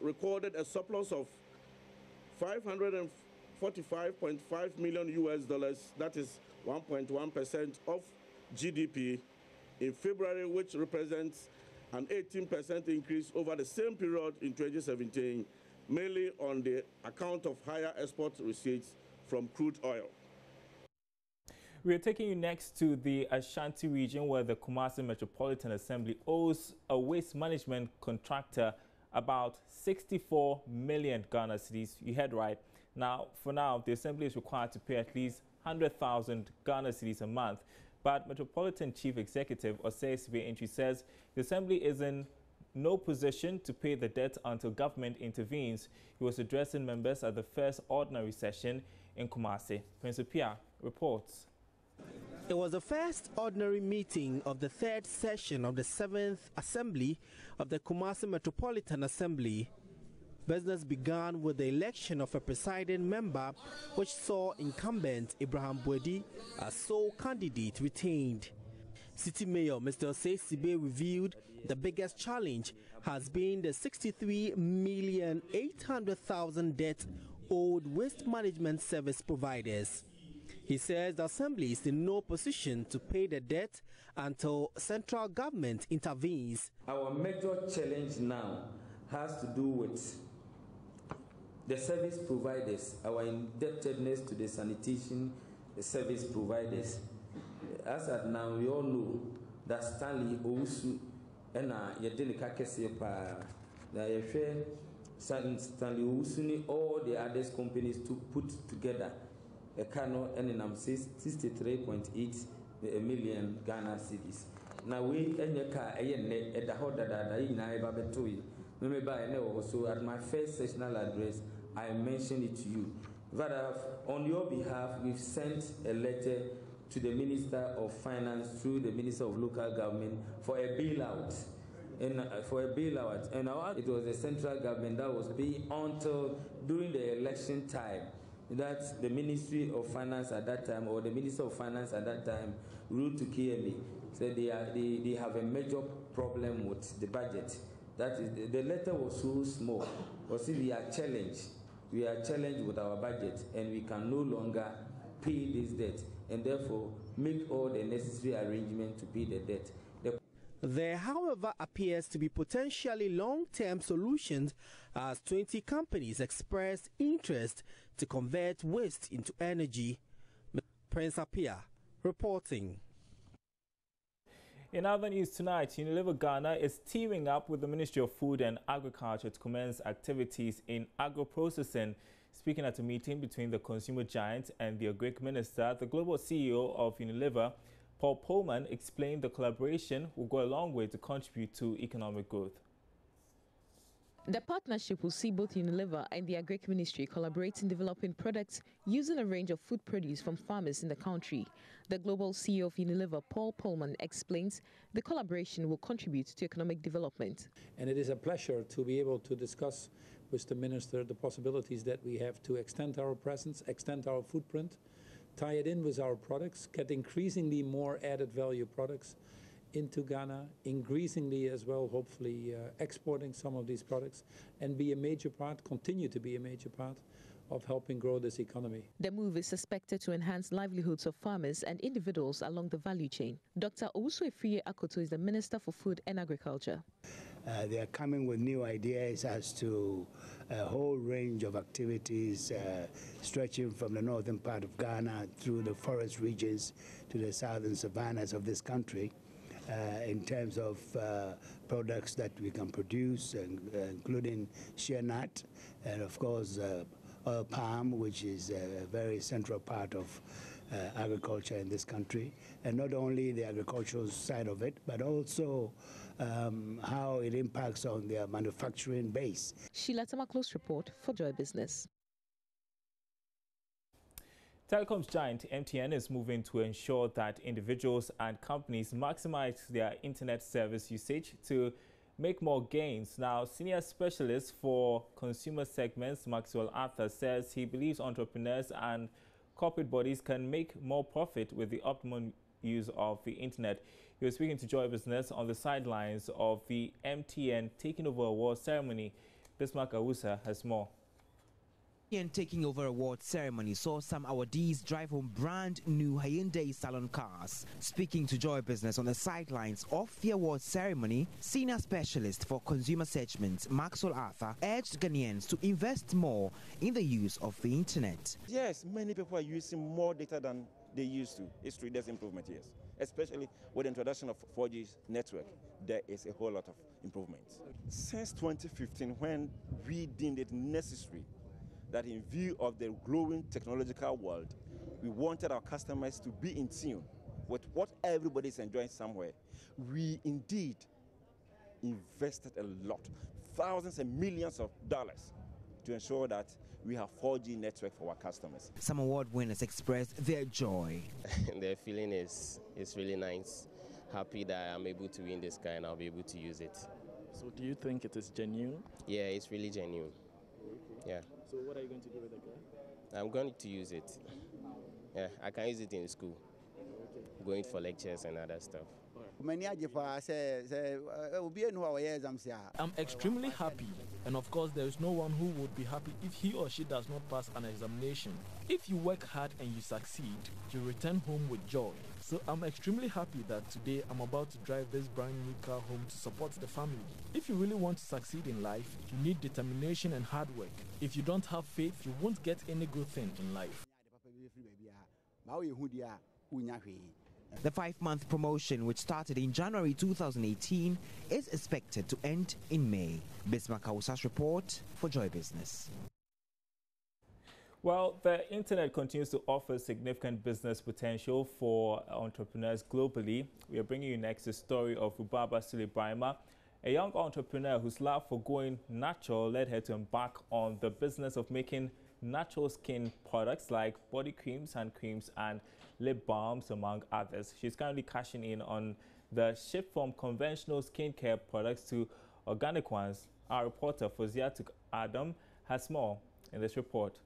recorded a surplus of $545.5 million US, that is 1.1% of GDP in February, which represents an 18% increase over the same period in 2017, mainly on the account of higher export receipts from crude oil. We are taking you next to the Ashanti region, where the Kumasi Metropolitan Assembly owes a waste management contractor about 64 million Ghana cedis. You heard right. Now, for now, the Assembly is required to pay at least 100,000 Ghana cedis a month. But Metropolitan Chief Executive Osei Sibe says the Assembly is in no position to pay the debt until government intervenes. He was addressing members at the first ordinary session in Kumasi. Prince Pia reports. It was the first ordinary meeting of the third session of the 7th Assembly of the Kumasi Metropolitan Assembly. Business began with the election of a presiding member, which saw incumbent Abraham Bwedi as sole candidate retained. City Mayor Mr. Osei Sibe revealed the biggest challenge has been the 63,800,000 debt owed waste management service providers. He says the Assembly is in no position to pay the debt until central government intervenes. Our major challenge now has to do with the service providers, our indebtedness to the sanitation service providers. As at now, we all know that Stanley Owusu and Yedenika Kesepa, Stanley Owusu, all the other companies to put together a cano and in 63.8 million Ghana cedis. Now we enyeka ayenne edahoda da ina eba betoi. So at my first sessional address, I mentioned it to you. But on your behalf, we've sent a letter to the Minister of Finance through the Minister of Local Government for a bailout. And it was the central government that was paying until during the election time. That the Ministry of Finance at that time, or the Minister of Finance at that time, wrote to KMA, said they have a major problem with the budget. That is, the letter was so small. But see, we are challenged. We are challenged with our budget, and we can no longer pay this debt, and therefore make all the necessary arrangements to pay the debt. There, however, appears to be potentially long-term solutions as 20 companies expressed interest to convert waste into energy. Prince Apia reporting. In other news tonight, Unilever Ghana is teaming up with the Ministry of Food and Agriculture to commence activities in agro-processing. Speaking at a meeting between the consumer giant and the Agric Minister, the global CEO of Unilever, Paul Pullman, explained the collaboration will go a long way to contribute to economic growth. The partnership will see both Unilever and the Agric Ministry collaborate in developing products using a range of food produce from farmers in the country. The global CEO of Unilever, Paul Pullman, explains the collaboration will contribute to economic development. And it is a pleasure to be able to discuss with the Minister the possibilities that we have to extend our presence, extend our footprint, tie it in with our products, get increasingly more added value products into Ghana, increasingly as well, hopefully exporting some of these products, and be a major part, continue to be a major part of helping grow this economy. The move is expected to enhance livelihoods of farmers and individuals along the value chain. Dr. Owusu Efriye Akoto is the Minister for Food and Agriculture. They are coming with new ideas as to a whole range of activities stretching from the northern part of Ghana through the forest regions to the southern savannas of this country in terms of products that we can produce, including shea nut and, of course, oil palm, which is a very central part of agriculture in this country. And not only the agricultural side of it, but also how it impacts on their manufacturing base. Sheila Tamaklos report for Joy Business. Telecoms giant MTN is moving to ensure that individuals and companies maximize their internet service usage to make more gains. Now, senior specialist for consumer segments, Maxwell Arthur, says he believes entrepreneurs and corporate bodies can make more profit with the optimum use of the internet. He was speaking to Joy Business on the sidelines of the MTN Taking Over Award ceremony. Bismarck Awusa has more. And taking over award ceremony saw some awardees drive home brand new Hyundai Salon cars. Speaking to Joy Business on the sidelines of the award ceremony, senior specialist for consumer segment Maxwell Arthur urged Ghanaians to invest more in the use of the internet. Yes, many people are using more data than they used to. It's true, there's improvement, yes. Especially with the introduction of 4G network, there is a whole lot of improvements. Since 2015, when we deemed it necessary that in view of the growing technological world, we wanted our customers to be in tune with what everybody is enjoying somewhere. We indeed invested a lot, thousands and millions of dollars to ensure that we have 4G network for our customers. Some award winners expressed their joy. Their feeling is really nice. Happy that I'm able to win this car and I'll be able to use it. So do you think it is genuine? Yeah, it's really genuine. Yeah. So what are you going to do with the car? I'm going to use it. Yeah, I can use it in school. Going for lectures and other stuff. I'm extremely happy, and of course there is no one who would be happy if he or she does not pass an examination. If you work hard and you succeed, you return home with joy. So I'm extremely happy that today I'm about to drive this brand new car home to support the family. If you really want to succeed in life, you need determination and hard work. If you don't have faith, you won't get any good thing in life. The 5-month promotion, which started in January 2018, is expected to end in May. Bismarck Awusa's report for Joy Business. Well, the internet continues to offer significant business potential for entrepreneurs globally. We are bringing you next the story of Rubaba Sulebrahima, a young entrepreneur whose love for going natural led her to embark on the business of making natural skin products like body creams, hand creams, and lip balms, among others. She's currently cashing in on the shift from conventional skincare products to organic ones. Our reporter, Foziatuk Adam, has more in this report.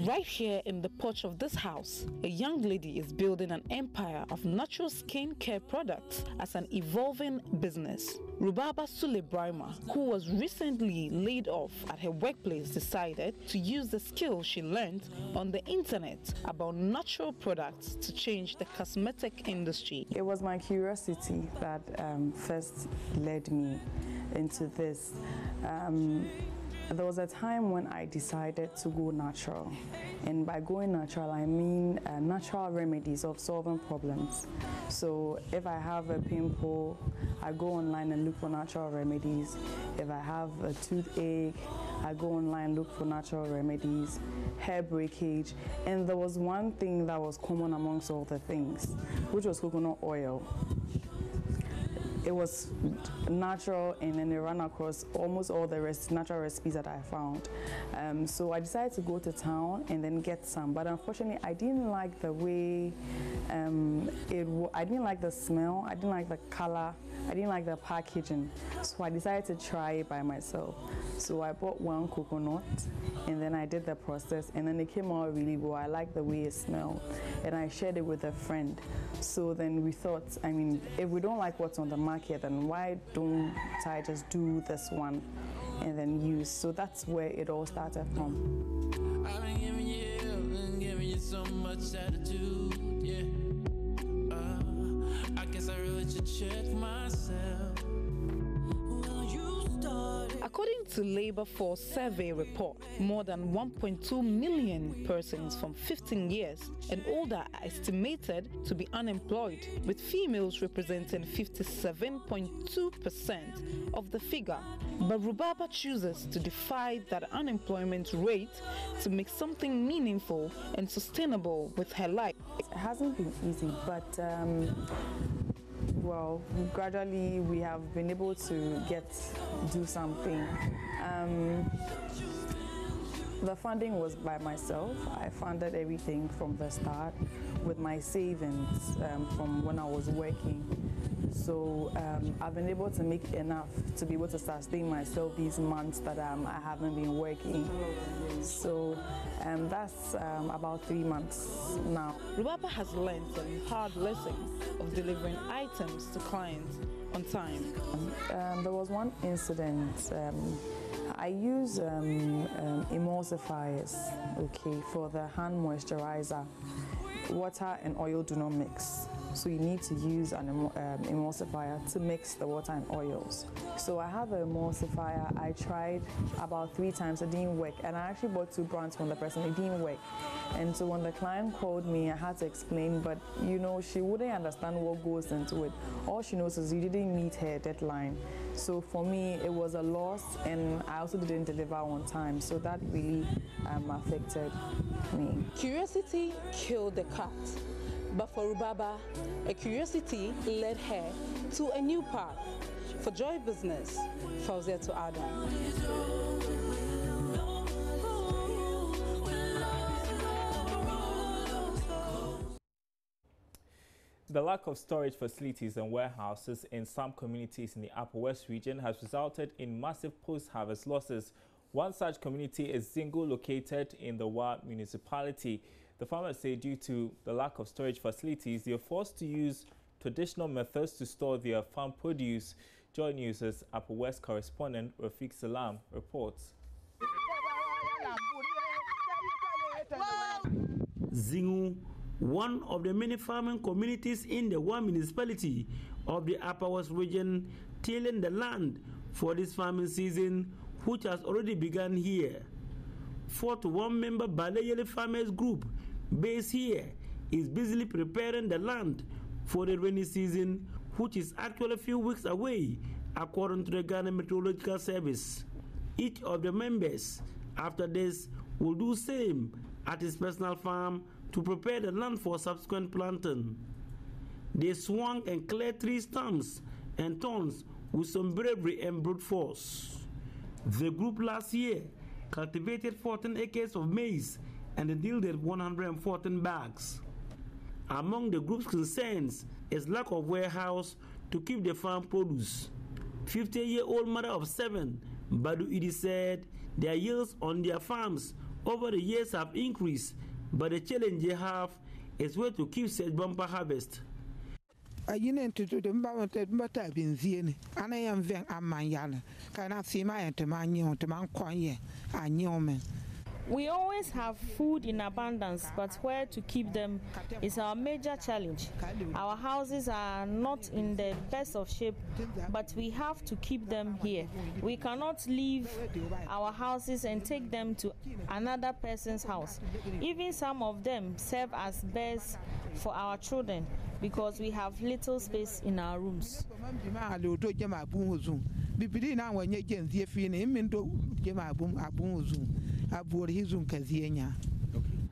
Right here in the porch of this house, a young lady is building an empire of natural skin care products as an evolving business. Rubaba Sulebrahima, who was recently laid off at her workplace, decided to use the skills she learned on the internet about natural products to change the cosmetic industry. It was my curiosity that first led me into this. There was a time when I decided to go natural, and by going natural I mean natural remedies of solving problems. So if I have a pimple, I go online and look for natural remedies. If I have a toothache, I go online and look for natural remedies, hair breakage, and there was one thing that was common amongst all the things, which was coconut oil. It was natural, and then it ran across almost all the natural recipes that I found. So I decided to go to town and then get some. But unfortunately, I didn't like the way I didn't like the smell. I didn't like the color. I didn't like the packaging. So I decided to try it by myself. So I bought one coconut, and then I did the process, and then it came out really well. I liked the way it smelled, and I shared it with a friend. So then we thought, I mean, if we don't like what's on the market, then why don't I just do this one and then use? So that's where it all started from. I've been giving you so much attitude, yeah. I guess I really should check myself. According to Labour Force survey report, more than 1.2 million persons from 15 years and older are estimated to be unemployed, with females representing 57.2% of the figure. But Rubaba chooses to defy that unemployment rate to make something meaningful and sustainable with her life. It hasn't been easy, but well, gradually we have been able to do something. The funding was by myself. I funded everything from the start with my savings from when I was working. So I've been able to make enough to be able to sustain myself these months that I haven't been working. So that's about 3 months now. Rubaba has learned the hard lesson of delivering items to clients on time. There was one incident. I use emulsifiers, okay, for the hand moisturizer. Water and oil do not mix. So you need to use an emulsifier to mix the water and oils. So I have an emulsifier. I tried about 3 times, it didn't work. And I actually bought 2 brands from the person, it didn't work. And so when the client called me, I had to explain, but you know, she wouldn't understand what goes into it. All she knows is you didn't meet her deadline. So for me, it was a loss, and I also didn't deliver on time. So that really affected me. Curiosity killed the cat. But for Rubaba, a curiosity led her to a new path. For Joy Business, Fauzia to Adam. The lack of storage facilities and warehouses in some communities in the Upper West region has resulted in massive post-harvest losses. One such community is Zingo, located in the Wa municipality. The farmers say due to the lack of storage facilities, they are forced to use traditional methods to store their farm produce. JoyNews' Upper West correspondent Rafiq Salam reports. Zingo, one of the many farming communities in the Wa municipality of the Upper West region, tilling the land for this farming season, which has already begun here. 41-member Baleyele Farmers Group, based here, is busily preparing the land for the rainy season, which is actually a few weeks away, according to the Ghana Meteorological Service. Each of the members, after this, will do same at his personal farm to prepare the land for subsequent planting. They swung and cleared 3 stumps and thorns with some bravery and brute force. The group last year cultivated 14 acres of maize and it yielded 114 bags. Among the group's concerns is lack of warehouse to keep the farm produce. 50-year-old mother of 7, Badu Idi, said their yields on their farms over the years have increased, but the challenge they have is where to keep such bumper harvest. We always have food in abundance, but where to keep them is our major challenge. Our houses are not in the best of shape, but we have to keep them here. We cannot leave our houses and take them to another person's house. Even some of them serve as beds for our children because we have little space in our rooms.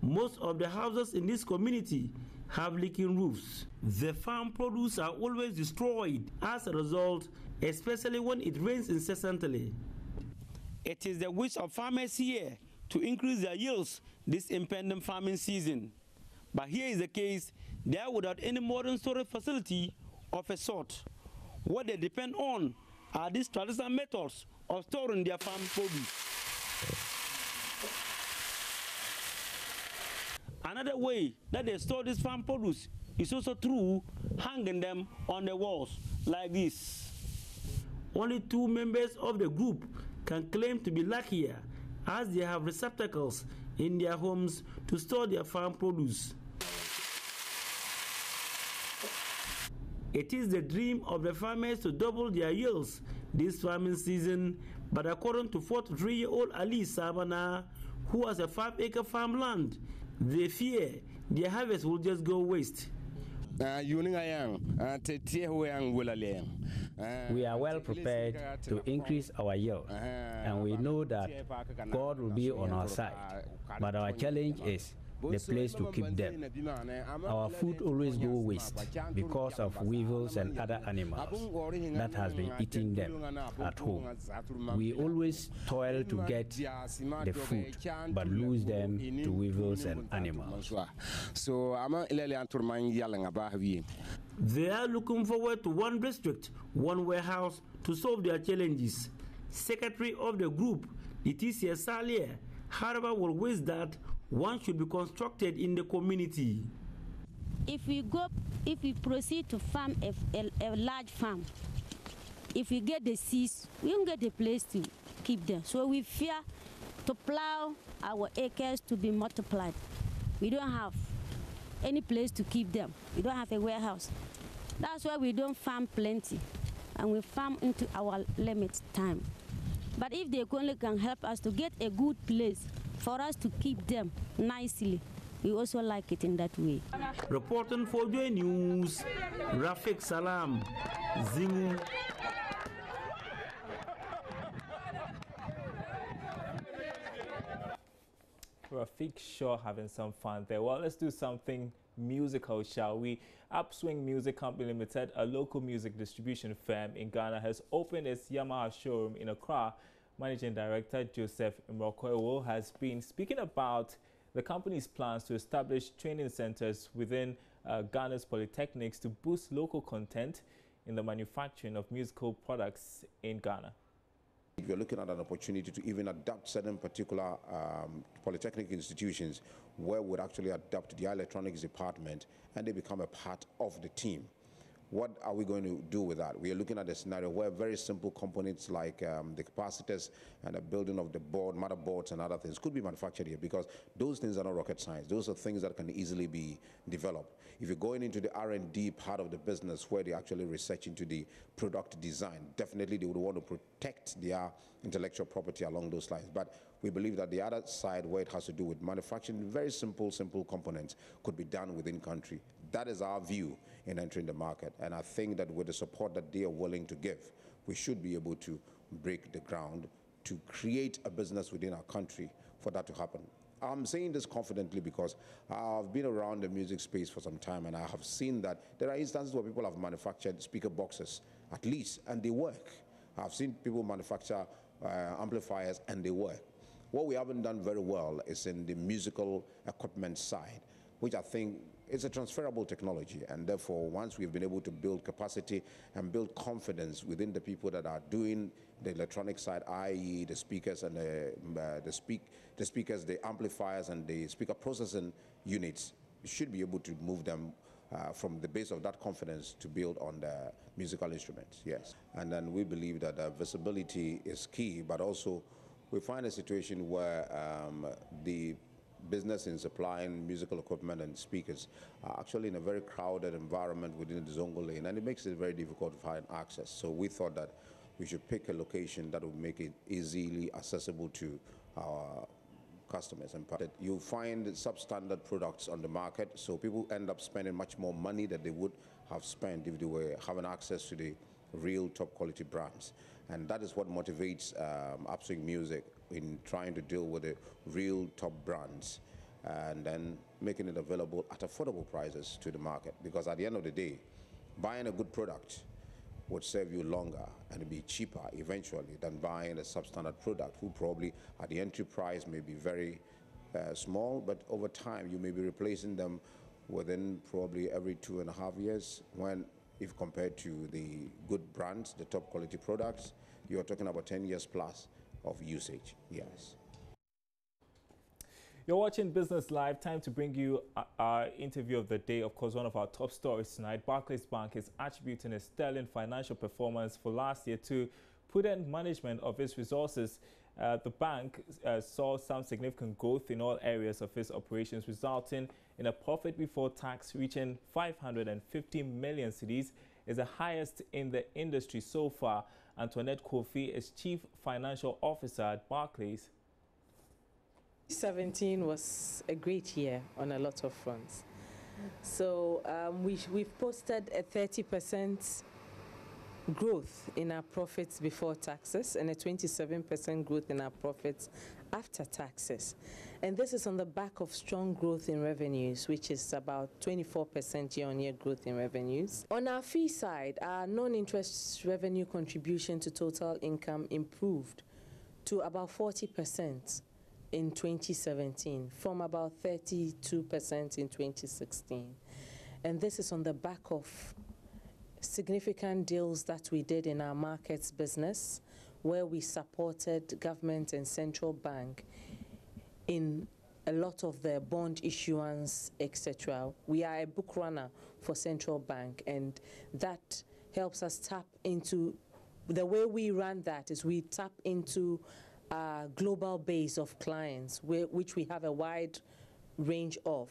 Most of the houses in this community have leaking roofs. The farm produce are always destroyed as a result, especially when it rains incessantly. It is the wish of farmers here to increase their yields this impending farming season. But here is the case, they are without any modern storage facility of a sort. What they depend on are these traditional methods of storing their farm produce. Another way that they store this farm produce is also through hanging them on the walls like this. Only 2 members of the group can claim to be luckier, as they have receptacles in their homes to store their farm produce. It is the dream of the farmers to double their yields this farming season, but according to 43-year-old Ali Sabana, who has a 5-acre farmland, they fear their harvest will just go waste. We are well prepared to increase our yield, and we know that God will be on our side. But our challenge is the place to keep them. Our food always go waste because of weevils and other animals that has been eating them at home. We always toil to get the food, but lose them to weevils and animals. They are looking forward to one district, one warehouse to solve their challenges. Secretary of the group, Leticia Salier, however, will wish that one should be constructed in the community. If we proceed to farm a large farm, if we get the seeds, we don't get a place to keep them. So we fear to plow our acres to be multiplied. We don't have any place to keep them. We don't have a warehouse. That's why we don't farm plenty, and we farm into our limit time. But if they only can help us to get a good place for us to keep them nicely, we also like it in that way. Reporting for JoyNews, Rafik Salam, Zingu. Rafik sure having some fun there. Well, let's do something musical, shall we? Upswing Music Company Limited, a local music distribution firm in Ghana, has opened its Yamaha showroom in Accra. Managing Director Joseph Imrokoewo has been speaking about the company's plans to establish training centers within Ghana's polytechnics to boost local content in the manufacturing of musical products in Ghana. We're looking at an opportunity to even adapt certain particular polytechnic institutions where we'd actually adopt the electronics department and they become a part of the team. What are we going to do with that? We are looking at a scenario where very simple components like the capacitors and the building of the board, motherboards and other things could be manufactured here, because those things are not rocket science. Those are things that can easily be developed. If you're going into the R&D part of the business where they actually research into the product design, definitely they would want to protect their intellectual property along those lines. But we believe that the other side, where it has to do with manufacturing very simple components, could be done within country. That is our view in entering the market. And I think that with the support that they are willing to give, we should be able to break the ground to create a business within our country for that to happen. I'm saying this confidently because I've been around the music space for some time, and I have seen that there are instances where people have manufactured speaker boxes, at least, and they work. I've seen people manufacture amplifiers, and they work. What we haven't done very well is in the musical equipment side, which I think is a transferable technology, and therefore once we've been able to build capacity and build confidence within the people that are doing the electronic side, i.e. the speakers and the speakers, the amplifiers and the speaker processing units, we should be able to move them from the base of that confidence to build on the musical instruments, yes. And then we believe that visibility is key, but also we find a situation where the business in supplying musical equipment and speakers are actually in a very crowded environment within the Zongo lane, and it makes it very difficult to find access. So we thought that we should pick a location that would make it easily accessible to our customers. And you'll find substandard products on the market, so people end up spending much more money than they would have spent if they were having access to the real top quality brands. And that is what motivates Upswing Music in trying to deal with the real top brands and then making it available at affordable prices to the market. Because at the end of the day, buying a good product would serve you longer and be cheaper eventually than buying a substandard product, who probably at the entry price may be very small, but over time you may be replacing them within probably every 2.5 years, when if compared to the good brands, the top quality products, you're talking about 10 years plus of usage, yes. You're watching Business Live. Time to bring you our interview of the day. Of course, one of our top stories tonight. Barclays Bank is attributing a sterling financial performance for last year to prudent management of its resources. The bank saw some significant growth in all areas of its operations, resulting in a profit before tax reaching 550 million cedis, is the highest in the industry so far. Antoinette Kofi is Chief Financial Officer at Barclays. 2017 was a great year on a lot of fronts. So we've posted a 30% growth in our profits before taxes and a 27% growth in our profits after taxes. And this is on the back of strong growth in revenues, which is about 24% year-on-year growth in revenues. On our fee side, our non-interest revenue contribution to total income improved to about 40% in 2017 from about 32% in 2016. And this is on the back of significant deals that we did in our markets business, where we supported government and central bank in a lot of their bond issuance, etc. We are a book runner for central bank, and that helps us tap into, the way we run that is we tap into a global base of clients, which we have a wide range of,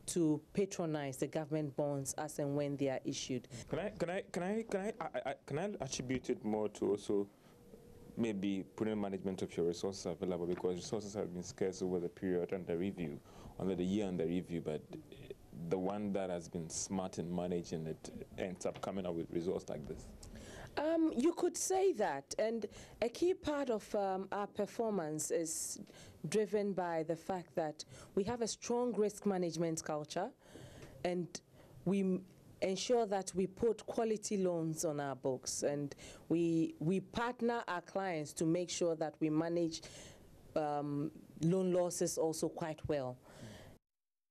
to patronize the government bonds as and when they are issued. Can I attribute it more to also maybe putting management of your resources available, because resources have been scarce over the period under review, under the year under review, but the one that has been smart in managing it ends up coming up with results like this? You could say that, and a key part of our performance is driven by the fact that we have a strong risk management culture, and we ensure that we put quality loans on our books, and we partner our clients to make sure that we manage loan losses also quite well.